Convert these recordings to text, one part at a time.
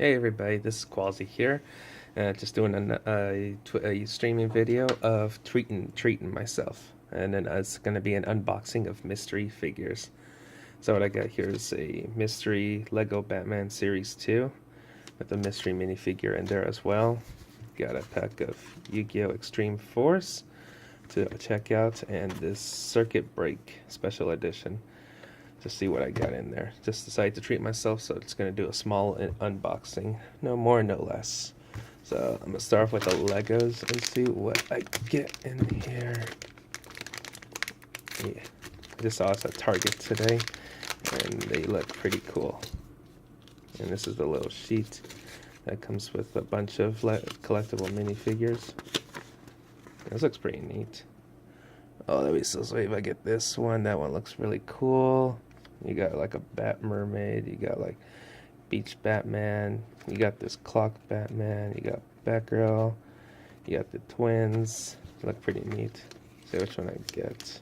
Hey everybody, this is Qualsy here. Just doing a streaming video of treating myself, and then it's going to be an unboxing of mystery figures. So what I got here is a mystery Lego Batman Series 2 with a mystery minifigure in there as well. Got a pack of YuGiOh Extreme Force to check out, and this Circuit Break Special Edition to see what I got in there. Just decided to treat myself, so it's going to do a small unboxing. No more, no less. So I'm going to start off with the Legos and see what I get in here. Yeah, I just saw this at Target today, and they look pretty cool. And this is the little sheet that comes with a bunch of collectible minifigures. This looks pretty neat. Oh, let me see if I get this one. That one looks really cool. You got like a Bat Mermaid. You got like Beach Batman. You got this Clock Batman. You got Batgirl. You got the twins. They look pretty neat. See which one I get.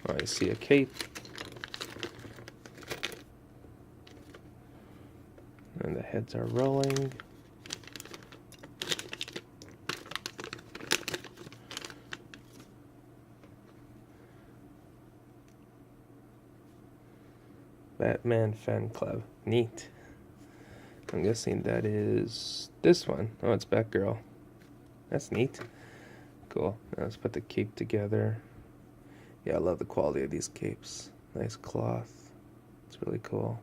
Oh, I see a cape. And the heads are rolling. Batman Fan Club. Neat. I'm guessing that is this one. Oh, it's Batgirl. That's neat. Cool. Now let's put the cape together. Yeah, I love the quality of these capes. Nice cloth. It's really cool.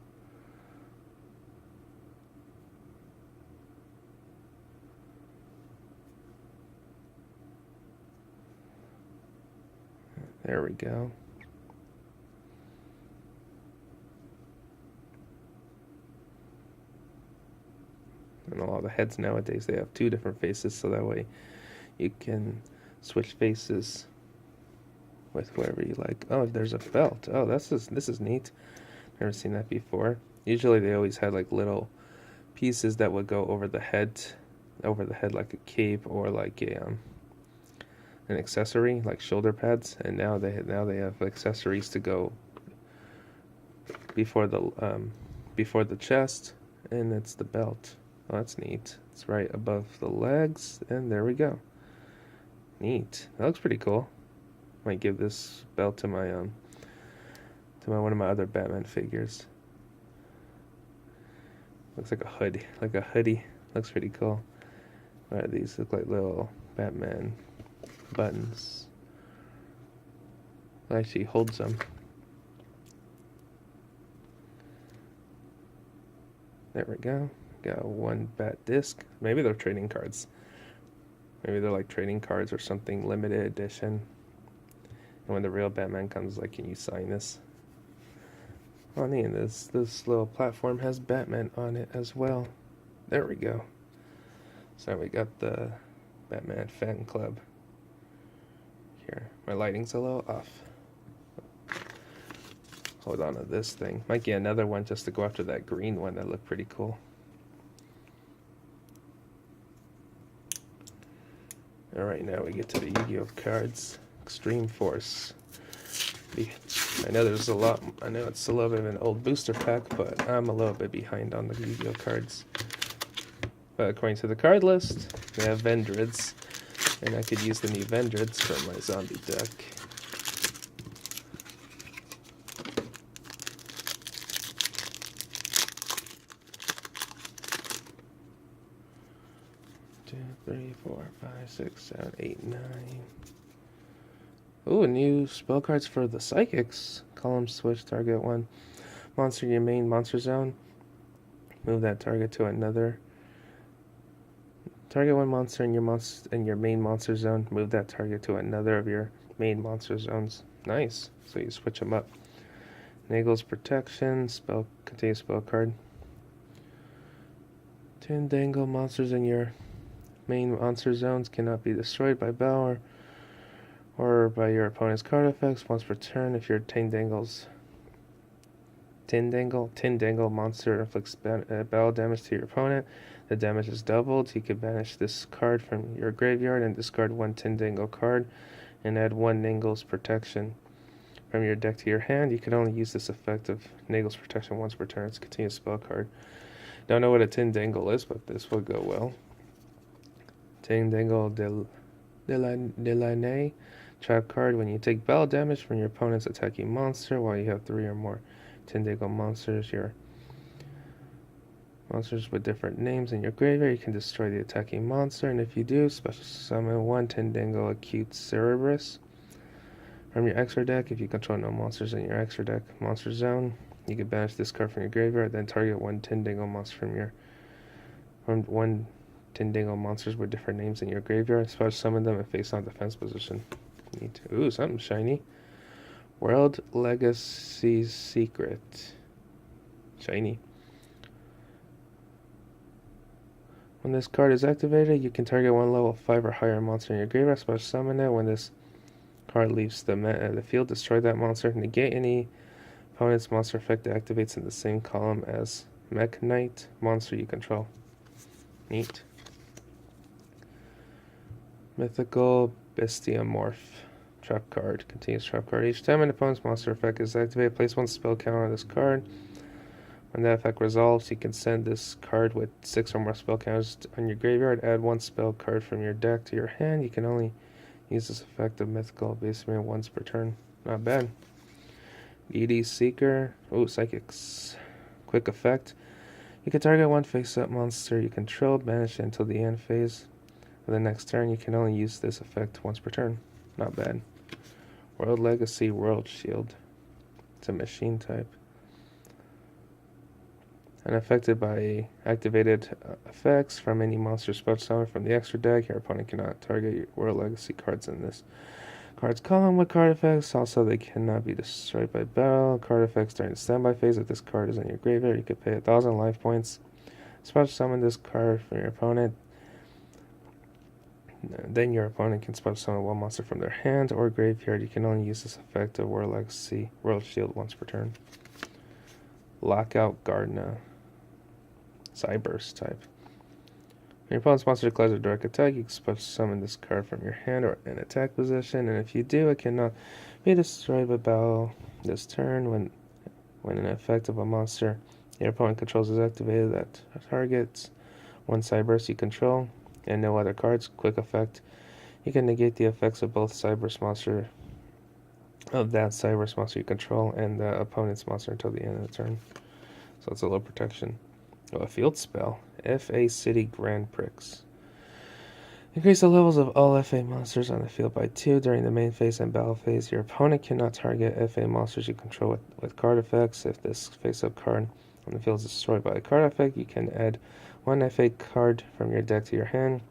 There we go. And a lot of the heads nowadays, they have two different faces, so that way you can switch faces with whoever you like. Oh, there's a belt. Oh, this is neat. Never seen that before. Usually they always had like little pieces that would go over the head like a cape or like a an accessory like shoulder pads, and now they have accessories to go before the chest, and it's the belt. Oh, that's neat. It's right above the legs, and there we go. Neat. That looks pretty cool. Might give this belt to my one of my other Batman figures. Looks like a hoodie. Looks pretty cool. Alright, these look like little Batman buttons. It actually holds them. There we go. Got one bat disc. Maybe they're trading cards. Maybe they're like trading cards or something, limited edition. And when the real Batman comes, like, can you sign this? Oh, neat. This little platform has Batman on it as well. There we go. So we got the Batman Fan Club here. My lighting's a little off. Hold on to this thing. Might get another one just to go after that green one that looked pretty cool. Alright, now we get to the YuGiOh cards. Extreme Force. I know there's a lot. I know it's a little bit of an old booster pack, but I'm a little bit behind on the YuGiOh cards. But according to the card list, they have Vendrids, and I could use the new Vendrids for my zombie deck. Two, three, four, 5, 6, 7, 8, 9. Ooh, new spell cards for the Psychics. Column switch, target one monster in your main monster zone. Move that target to another. Target one monster in your main monster zone. Move that target to another of your main monster zones. Nice. So you switch them up. Nagel's Protection. Contains spell card. Tindangle monsters in your main monster zones cannot be destroyed by battle or by your opponent's card effects. Once per turn, if your Tindangle monster inflicts battle damage to your opponent, the damage is doubled. You can banish this card from your graveyard and discard one Tindangle card and add one Nangle's Protection from your deck to your hand. You can only use this effect of Nagel's Protection once per turn. It's a continuous spell card. Don't know what a Tin Dangle is, but this will go well. Tin Dangle Delaney. Trap card. When you take battle damage from your opponent's attacking monster while you have 3 or more Tin Dangle monsters, your monsters with different names in your graveyard, you can destroy the attacking monster, and if you do, special summon 1 Tin Dangle Acute Cerebrus from your extra deck. If you control no monsters in your extra deck monster zone, you can banish this card from your graveyard, then target 1 Tin Dangle monster from 1 Tin Dangle monsters with different names in your graveyard. Special summon them and face on defense position. Neat. Ooh, something shiny. World Legacy Secret. Shiny. When this card is activated, you can target 1 level 5 or higher monster in your graveyard. Special summon it. When this card leaves the field, destroy that monster. Negate any opponent's monster effect that activates in the same column as Mech Knight monster you control. Neat. Mythical Bestiamorph. Trap card. Continuous trap card. Each time an opponent's monster effect is activated, place 1 spell counter on this card. When that effect resolves, you can send this card with 6 or more spell counters on your graveyard. Add 1 spell card from your deck to your hand. You can only use this effect of Mythical Bestiamorph once per turn. Not bad. ED Seeker. Ooh, Psychics. Quick effect. You can target 1 face-up monster you control, banish it until the end phase of the next turn. You can only use this effect once per turn. Not bad. World Legacy World Shield. It's a machine type. Unaffected by activated effects from any monster spell summon from the extra deck, your opponent cannot target your World Legacy cards in this card's column with card effects. Also, they cannot be destroyed by battle. Card effects during the standby phase. If this card is in your graveyard, you could pay 1,000 life points. Special summon this card from your opponent. Then your opponent can special summon 1 monster from their hand or graveyard. You can only use this effect of World Legacy World Shield once per turn. Lockout Gardner. Cyburst type. When your opponent's monster declares a direct attack, you can special summon this card from your hand or in attack position, and if you do, it cannot be destroyed by battle this turn. When an effect of a monster your opponent controls is activated that targets 1 Cyburst you control and no other cards, quick effect. You can negate the effects of both Cyburst monster of that Cyburst monster you control and the opponent's monster until the end of the turn. So it's a low protection. Oh, a field spell. FA City Grand Prix. Increase the levels of all FA monsters on the field by 2 during the main phase and battle phase. Your opponent cannot target FA monsters you control with card effects. If this face-up card on the field is destroyed by a card effect, you can add 1 FA card from your deck to your hand.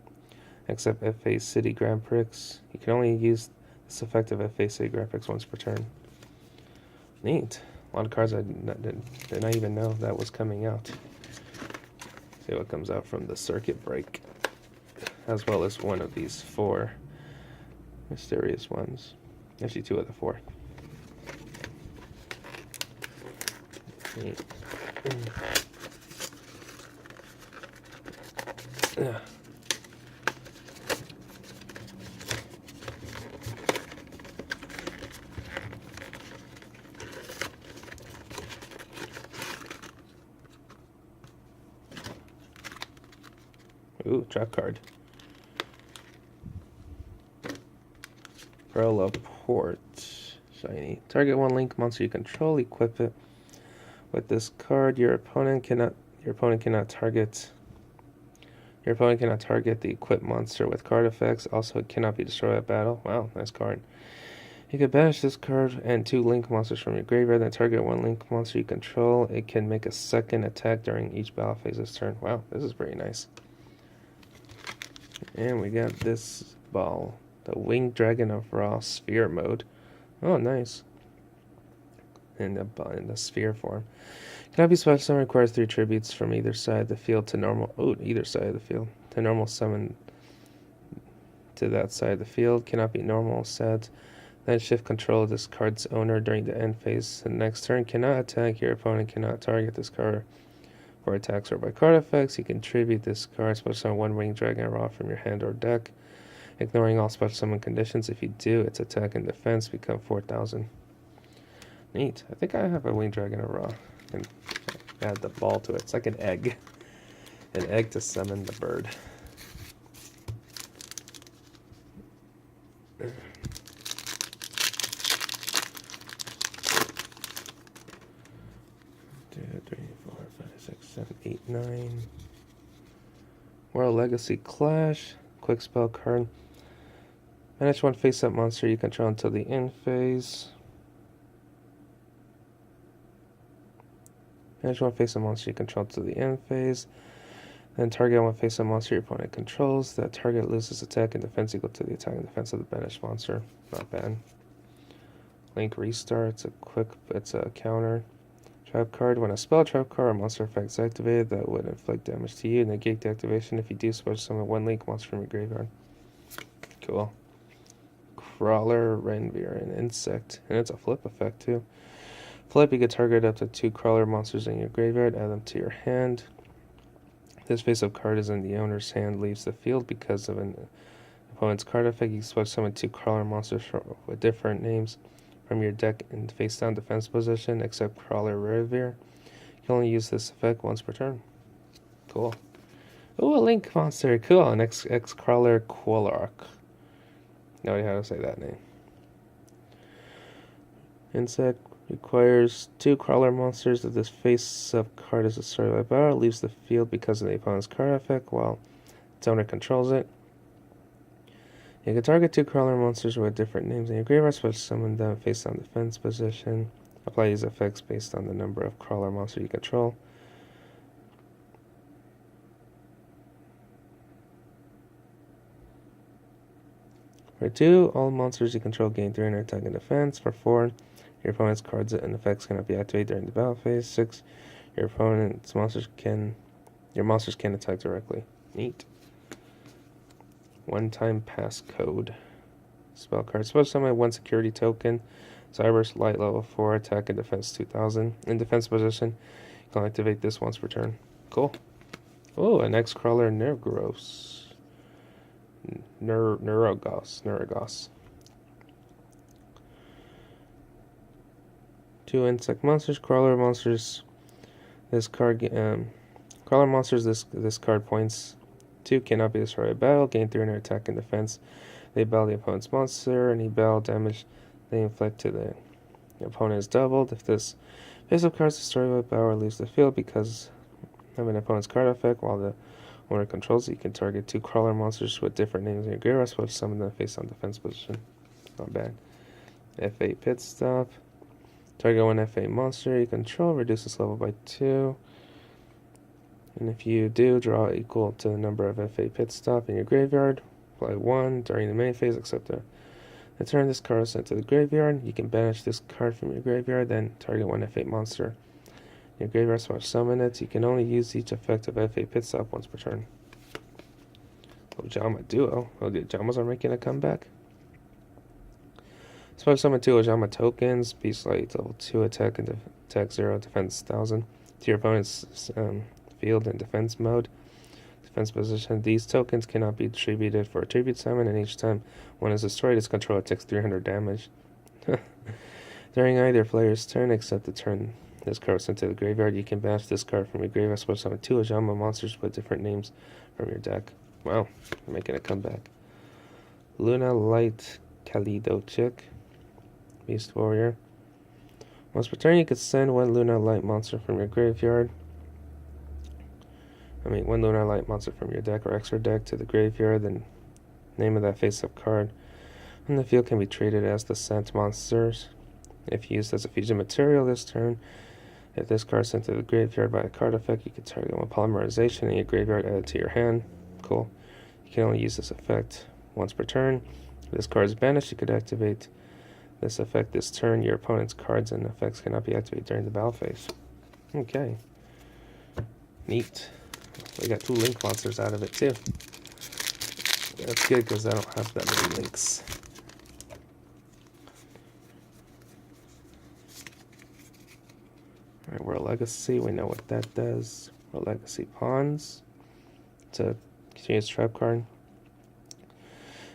Except FA City Grand Prix. You can only use this effect of FA City Grand Prix once per turn. Neat. A lot of cards I did not even know that was coming out. See what comes out from the circuit break, as well as one of these 4 mysterious ones. Actually, 2 of the 4. Yeah. Ooh, trap card. Pearl Port. Shiny. Target 1 link monster you control, equip it with this card. Your opponent cannot target the equipped monster with card effects. Also, it cannot be destroyed at battle. Wow, nice card. You can banish this card and 2 link monsters from your graveyard, then target 1 link monster you control. It can make a second attack during each battle phase this turn. Wow, this is pretty nice. And we got this ball, the Winged Dragon of Ra Sphere mode. Oh, nice. In the sphere form. Cannot be special summon. Requires 3 tributes from either side of the field to normal. Oh, either side of the field to normal summon to that side of the field. Cannot be normal set. Then shift control of this card's owner during the end phase. The next turn cannot attack. Your opponent cannot target this card for attacks or by card effects. You can tribute this card, special summon 1 Winged Dragon Raw from your hand or deck, ignoring all special summon conditions. If you do, its attack and defense become 4,000. Neat. I think I have a winged dragon raw. And add the ball to it. It's like an egg. An egg to summon the bird. Two, 3, 4, 5, 6, 7, 8, 9. World Legacy Clash. Quick spell card. Manage one face-up monster you control until the end phase. Manage one face-up monster you control until the end phase. Then target one face-up monster your opponent controls. That target loses attack and defense equal to the attack and defense of the banished monster. Not bad. Link Restart. It's a counter. Trap card. When a spell, trap card, or monster effect is activated, that would inflict damage to you. Negate the activation. If you do, special summon one Link monster from your graveyard. Cool. Crawler, Renvir, and Insect. And it's a flip effect too. Flip, you can target up to 2 crawler monsters in your graveyard, add them to your hand. This face-up card is in the owner's hand, leaves the field because of an opponent's card effect. You can special summon 2 crawler monsters with different names from your deck in face-down defense position, except Crawler Renvir. You can only use this effect once per turn. Cool. Ooh, a Link monster. Cool. An X-Crawler Quillark. No idea how to say that name. Insect requires 2 crawler monsters. If this face-up card is destroyed by battle, it leaves the field because of the opponent's card effect while its owner controls it. You can target 2 crawler monsters with different names in your graveyard, special summon them face-down defense position. Apply these effects based on the number of crawler monsters you control. For 2, all monsters you control gain 300 attack and defense. For 4, your opponent's cards and effects cannot be activated during the battle phase. 6, your monsters can attack directly. Neat. One-time passcode. Spell card. Special summon 1 security token. Cyber's light level 4, attack and defense 2000. In defense position, you can activate this once per turn. Cool. Oh, an X-Crawler Nergos. Neurogos. 2 insect monsters, crawler monsters. This card points 2 cannot be destroyed by battle. Gain 300 attack and defense. They battle the opponent's monster. Any battle damage they inflict to the opponent is doubled. If this face-up card is destroyed by battle, leaves the field because of an opponent's card effect while the owner controls it. You can target 2 crawler monsters with different names in your graveyard, which summon them face-on defense position. Not bad. FA Pit Stop. Target 1 FA monster you control, reduce its level by 2. And if you do, draw equal to the number of FA Pit Stop in your graveyard. Apply 1 during the main phase, except the turn this card is sent to the graveyard. You can banish this card from your graveyard, then target 1 FA monster in your graveyard, so summon it. You can only use each effect of FA Pit Stop once per turn. Ojama Duo. Oh, the Ojamas are making a comeback. Special summon 2 Ojama tokens. Beast Light level 2 attack and attack 0, defense 1000 to your opponent's field in defense mode. Defense position. These tokens cannot be distributed for a tribute summon, and each time one is destroyed, its controller takes 300 damage. During either player's turn, except the turn this card was sent to the graveyard, you can banish this card from your graveyard. Special summon 2 Ojama monsters with different names from your deck. Wow, making a comeback. Luna Light Kalido Chick. Beast Warrior. Once per turn, you could send 1 Luna Light monster from your graveyard. 1 Luna Light monster from your deck or extra deck to the graveyard. Then name of that face-up card on the field can be treated as the sent monsters. If used as a fusion material this turn, if this card is sent to the graveyard by a card effect, you can target 1 polymerization in your graveyard, add it to your hand. Cool. You can only use this effect once per turn. If this card is banished, you could activate this effect this turn. Your opponent's cards and effects cannot be activated during the battle phase. Okay. Neat. We got 2 Link monsters out of it too. That's good because I don't have that many Links. Alright, World Legacy. We know what that does. World Legacy Pawns. It's a continuous trap card.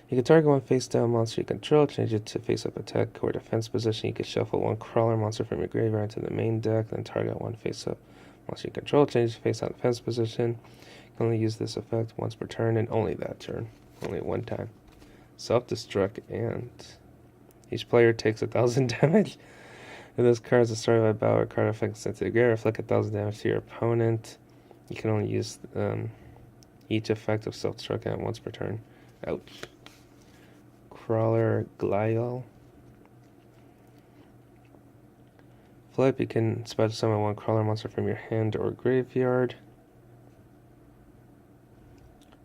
You can target one face-down monster you control, change it to face-up attack or defense position. You can shuffle one crawler monster from your graveyard into the main deck, then target one face-up monster you control, change it to face-down defense position. You can only use this effect once per turn, and only that turn. Only one time. Self-destruct, and each player takes 1,000 damage. If this card is destroyed by battle or card effects into the graveyard, reflect 1,000 damage to your opponent. You can only use each effect of self-destruct once per turn. Ouch. Crawler YuGiOh. Flip, you can special summon one crawler monster from your hand or graveyard.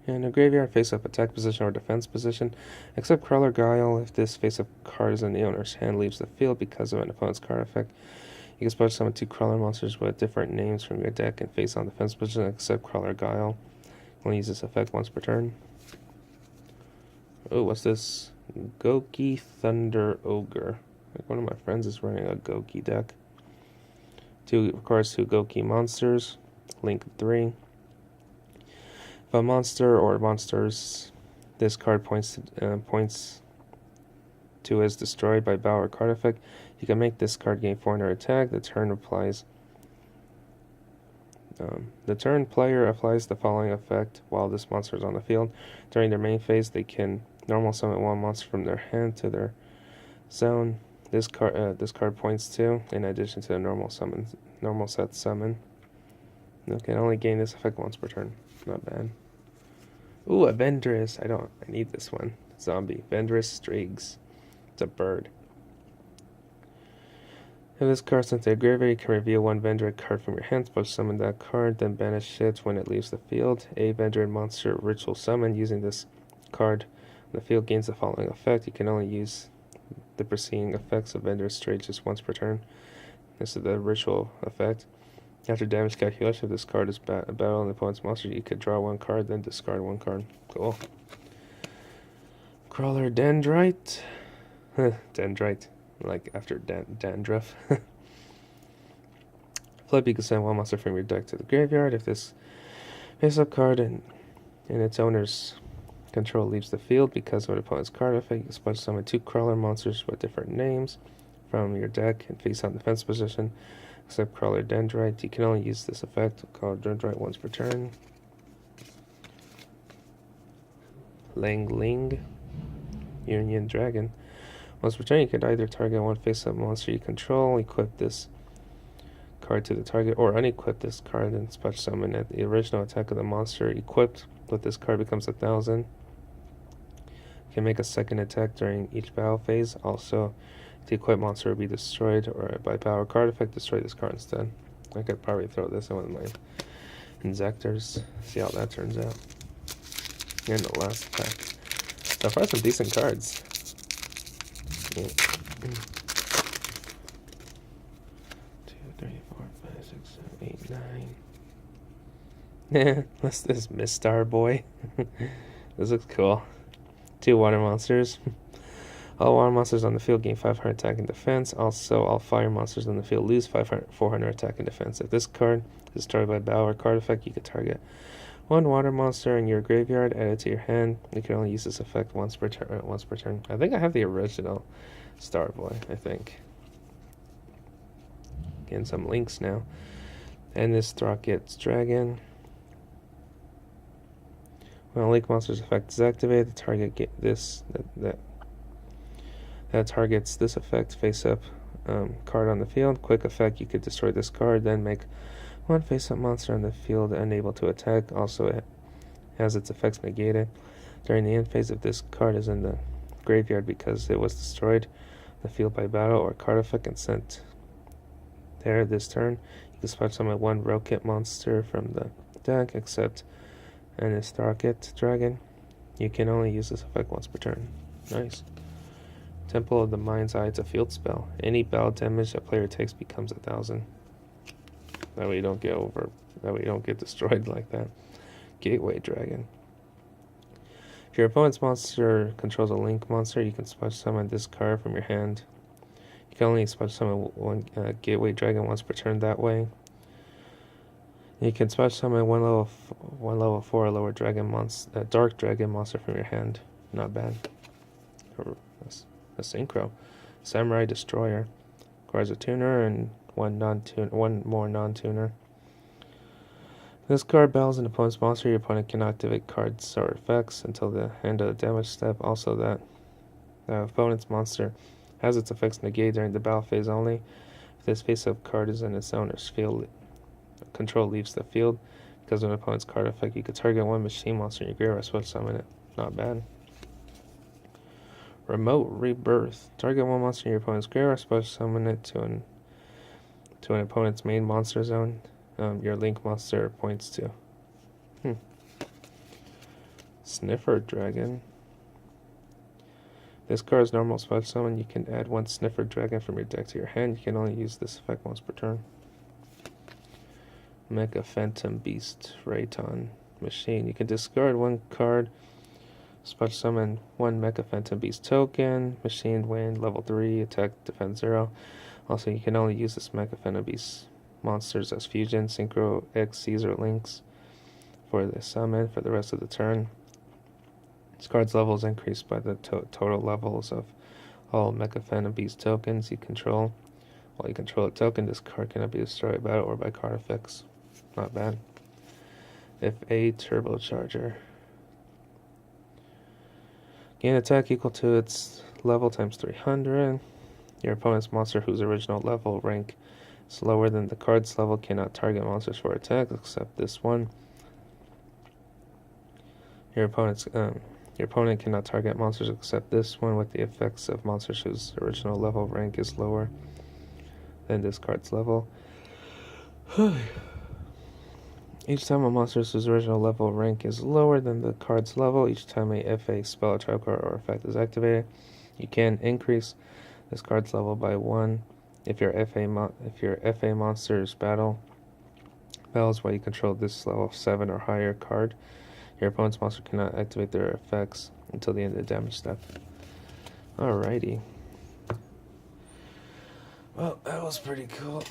In a graveyard, face-up attack position or defense position. Except Crawler YuGiOh, if this face-up card is in the owner's hand, leaves the field because of an opponent's card effect. You can special summon 2 crawler monsters with different names from your deck and face on defense position, except Crawler YuGiOh. Only use this effect once per turn. Oh, what's this? Goki Thunder Ogre. Like one of my friends is running a Goki deck. Of course, 2 Goki monsters. Link 3. If a monster or monsters this card points to is destroyed by battle or card effect, you can make this card gain 400 attack. The turn player applies the following effect while this monster is on the field. During their main phase, they can normal summon one monster from their hand to their zone. This card points to, in addition to the normal set summon. You can only gain this effect once per turn. Not bad. Ooh, a Vendress. I need this one. Zombie. Vendress Striggs. It's a bird. If this card's into a graveyard, you can reveal one Vendred card from your hand, special summon that card, then banish it when it leaves the field. A Vendred monster ritual summon using this card on the field gains the following effect. You can only use the preceding effects of Vendred Striggs just once per turn. This is the ritual effect. After damage calculation, if this card is battle on the opponent's monster, you could draw one card, then discard one card. Cool. Crawler Dendrite. Dendrite. Like after dandruff. Flip, you can send one monster from your deck to the graveyard. If this face-up card in its owner's control leaves the field because of an opponent's card effect, you can special summon 2 crawler monsters with different names from your deck and face on defense position. Except Crawler Dendrite, you can only use this effect called Dendrite once per turn. Ling Union Dragon. Once per turn, you could either target one face-up monster you control, equip this card to the target, or unequip this card and special summon it. The original attack of the monster equipped with this card becomes 1,000. You can make a second attack during each battle phase. Also, the equipped monster will be destroyed, or by power card effect, destroy this card instead. I could probably throw this in with my Inzectors, see how that turns out. And the last pack. So far, some decent cards. Yeah. 2, 3, 4, 5, 6, 7, 8, 9. What's this, Mistar Boy? This looks cool. 2 water monsters. All water monsters on the field gain 500 attack and defense. Also, all fire monsters on the field lose 400 attack and defense. If this card is destroyed by battle or card effect, you can target one water monster in your graveyard, add it to your hand. You can only use this effect once per turn. I think I have the original Starboy, I think. Getting some links now. And this Throcket's Dragon. When a link monster's effect is activated, the target that targets this effect face-up card on the field. Quick effect, you could destroy this card, then make one face-up monster on the field unable to attack. Also, it has its effects negated. During the end phase, if this card is in the graveyard because it was destroyed the field by battle or card effect and sent there this turn, you can special summon one Rocket monster from the deck, except an Throcket Dragon. You can only use this effect once per turn. Nice. Temple of the Mind's Eye, it's a field spell. Any battle damage a player takes becomes 1,000. That way you don't get destroyed like that. Gateway Dragon. If your opponent's monster controls a link monster, you can special summon this card from your hand. You can only special summon one Gateway Dragon once per turn that way. You can special summon one level 4 lower dragon monster, dark dragon monster from your hand. Not bad. a synchro. Samurai Destroyer. Requires a tuner and one more non-tuner. This card battles an opponent's monster. Your opponent cannot activate cards or effects until the end of the damage step. Also, that the opponent's monster has its effects negated during the battle phase only. If this face-up card is in its owner's field, control leaves the field. Because of an opponent's card effect, you could target one machine monster in your graveyard, switch summon it. Not bad. Remote Rebirth. Target one monster in your opponent's graveyard, special summon it to an opponent's main monster zone. Your link monster points to. Sniffer Dragon. This card's normal special summon. You can add one Sniffer Dragon from your deck to your hand. You can only use this effect once per turn. Mecha Phantom Beast Rayton Machine. You can discard one card, special summon one Mecha Phantom Beast token. Machine win, level 3, attack, defense 0. Also, you can only use this Mecha Phantom Beast monsters as fusion, synchro, Xyz, or links for the summon for the rest of the turn. This card's level is increased by the total levels of all Mecha Phantom Beast tokens you control. While you control a token, this card cannot be destroyed by battle or by card effects. Not bad. If a Turbocharger. Gain attack equal to its level times 300. Your opponent's monster whose original level rank is lower than the card's level cannot target monsters for attack except this one. Your opponent cannot target monsters except this one with the effects of monsters whose original level rank is lower than this card's level. Each time a monster's original level rank is lower than the card's level, each time a FA spell, trap card, or effect is activated, you can increase this card's level by 1 if your FA monster's battles while you control this level 7 or higher card. Your opponent's monster cannot activate their effects until the end of the damage step. Alrighty. Well, that was pretty cool.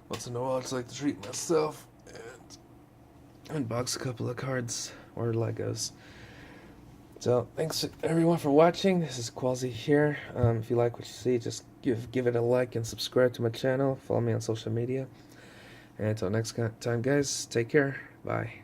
Once in a while, I just like to treat myself and unbox a couple of cards or Legos. So, thanks everyone for watching. This is Quasi here. If you like what you see, just give it a like and subscribe to my channel. Follow me on social media. And until next time, guys, take care. Bye.